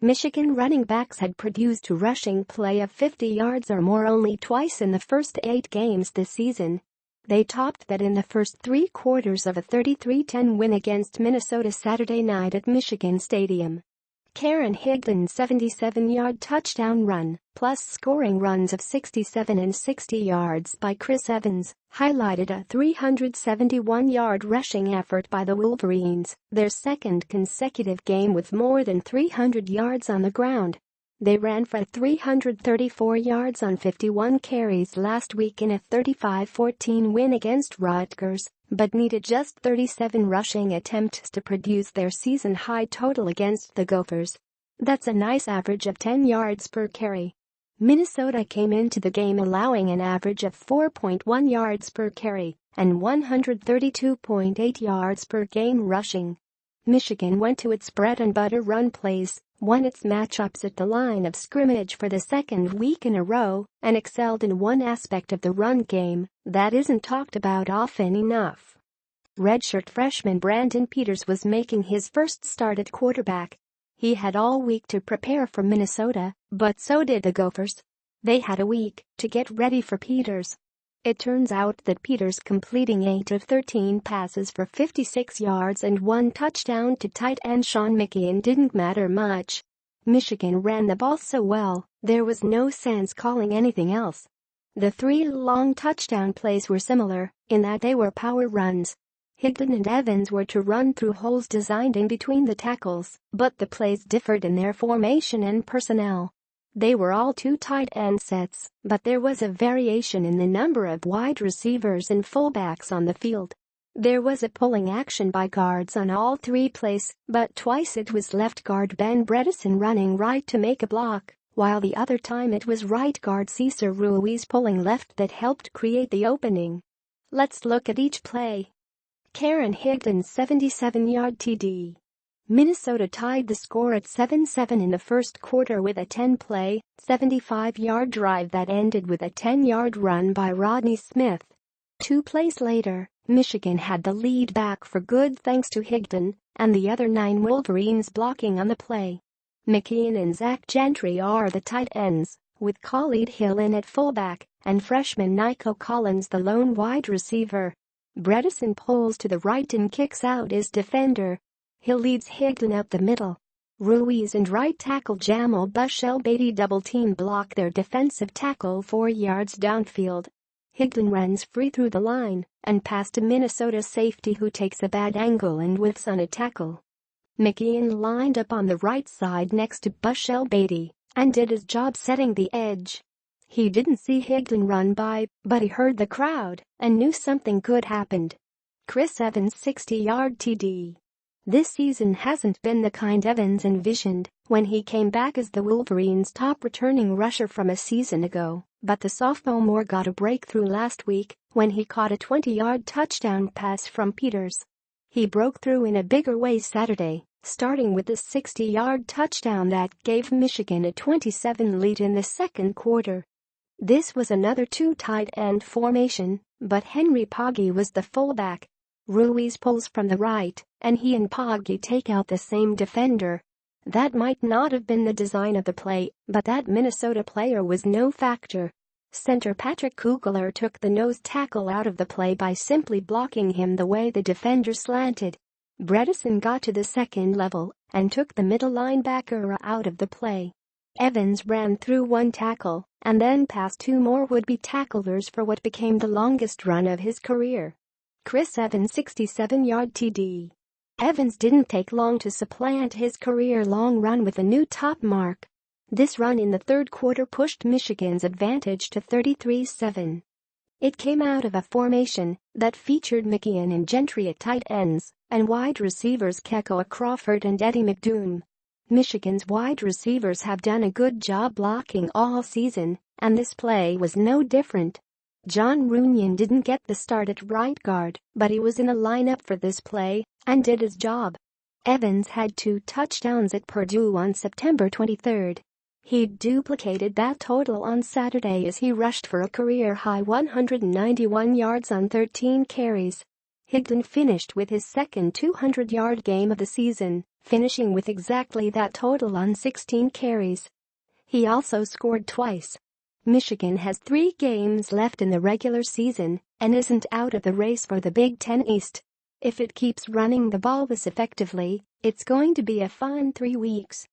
Michigan running backs had produced a rushing play of 50 yards or more only twice in the first 8 games this season. They topped that in the first 3 quarters of a 33-10 win against Minnesota Saturday night at Michigan Stadium. Karan Higdon's 77-yard touchdown run, plus scoring runs of 67 and 60 yards by Chris Evans, highlighted a 371-yard rushing effort by the Wolverines, their second consecutive game with more than 300 yards on the ground. They ran for 334 yards on 51 carries last week in a 35-14 win against Rutgers, but needed just 37 rushing attempts to produce their season-high total against the Gophers. That's a nice average of 10 yards per carry. Minnesota came into the game allowing an average of 4.1 yards per carry and 132.8 yards per game rushing. Michigan went to its bread-and-butter run plays, won its matchups at the line of scrimmage for the second week in a row, and excelled in one aspect of the run game that isn't talked about often enough. Redshirt freshman Brandon Peters was making his first start at quarterback. He had all week to prepare for Minnesota, but so did the Gophers. They had a week to get ready for Peters. It turns out that Peters completing 8 of 13 passes for 56 yards and 1 touchdown to tight end Sean McKeon didn't matter much. Michigan ran the ball so well, there was no sense calling anything else. The 3 long touchdown plays were similar, in that they were power runs. Higdon and Evans were to run through holes designed in between the tackles, but the plays differed in their formation and personnel. They were all 2 tight end sets, but there was a variation in the number of wide receivers and fullbacks on the field. There was a pulling action by guards on all 3 plays, but twice it was left guard Ben Bredesen running right to make a block, while the other time it was right guard Cesar Ruiz pulling left that helped create the opening. Let's look at each play. Karan Higdon's 77-yard TD. Minnesota tied the score at 7-7 in the first quarter with a 10-play, 75-yard drive that ended with a 10-yard run by Rodney Smith. 2 plays later, Michigan had the lead back for good thanks to Higdon and the other 9 Wolverines blocking on the play. McKeon and Zach Gentry are the tight ends, with Khalid Hill in at fullback and freshman Nico Collins the lone wide receiver. Bredesen pulls to the right and kicks out his defender. Hill leads Higdon up the middle. Ruiz and right tackle Jamal Bushelbeatty double-team block their defensive tackle 4 yards downfield. Higdon runs free through the line and past a Minnesota safety who takes a bad angle and whiffs on a tackle. McKeon lined up on the right side next to Bushelbeatty and did his job setting the edge. He didn't see Higdon run by, but he heard the crowd and knew something good happened. Chris Evans' 60-yard TD. This season hasn't been the kind Evans envisioned when he came back as the Wolverines' top returning rusher from a season ago, but the sophomore got a breakthrough last week when he caught a 20-yard touchdown pass from Peters. He broke through in a bigger way Saturday, starting with a 60-yard touchdown that gave Michigan a 27 lead in the second quarter. This was another 2 tight end formation, but Henry Poggi was the fullback. Ruiz pulls from the right, and he and Poggi take out the same defender. That might not have been the design of the play, but that Minnesota player was no factor. Center Patrick Kugler took the nose tackle out of the play by simply blocking him the way the defender slanted. Bredesen got to the second level and took the middle linebacker out of the play. Evans ran through 1 tackle and then past 2 more would-be tacklers for what became the longest run of his career. Chris Evans' 67-yard TD. Evans didn't take long to supplant his career-long run with a new top mark. This run in the third quarter pushed Michigan's advantage to 33-7. It came out of a formation that featured McKeon and Gentry at tight ends and wide receivers Keko Crawford and Eddie McDoom. Michigan's wide receivers have done a good job blocking all season, and this play was no different. John Runyan didn't get the start at right guard, but he was in a lineup for this play and did his job. Evans had 2 touchdowns at Purdue on September 23. He duplicated that total on Saturday as he rushed for a career-high 191 yards on 13 carries. Higdon finished with his second 200-yard game of the season finishing with exactly that total on 16 carries. He also scored twice. Michigan has 3 games left in the regular season and isn't out of the race for the Big Ten East. If it keeps running the ball this effectively, it's going to be a fun 3 weeks.